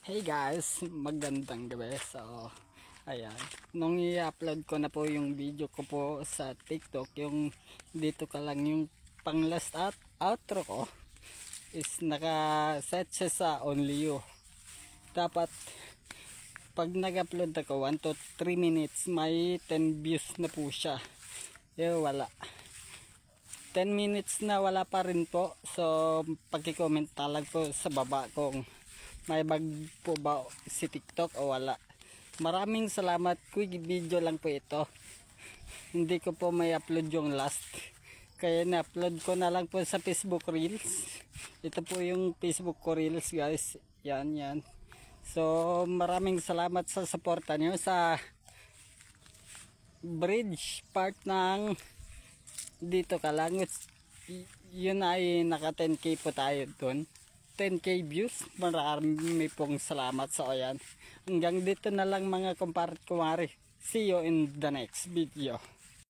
Hey guys, magandang gabi. So, ayan. Nung i-upload ko na po yung video ko po sa TikTok, yung dito ka lang yung pang last outro ko is naka-set siya sa only you. Dapat pag nag-upload ako 1 to 3 minutes, may 10 views na po siya. Wala. 10 minutes na wala pa rin po. So, pag-comment talag po sa baba kung may bag po ba si TikTok o wala. Maraming salamat. Quick video lang po ito. Hindi ko po may upload yung last. Kaya na-upload ko na lang po sa Facebook Reels. Ito po yung Facebook ko Reels guys. Yan. So maraming salamat sa suporta nyo sa bridge part ng dito ka lang. Yun ay naka 10k po tayo dun. 10k views. Marami pong salamat sa ayan. Hanggang dito na lang mga kumare. See you in the next video.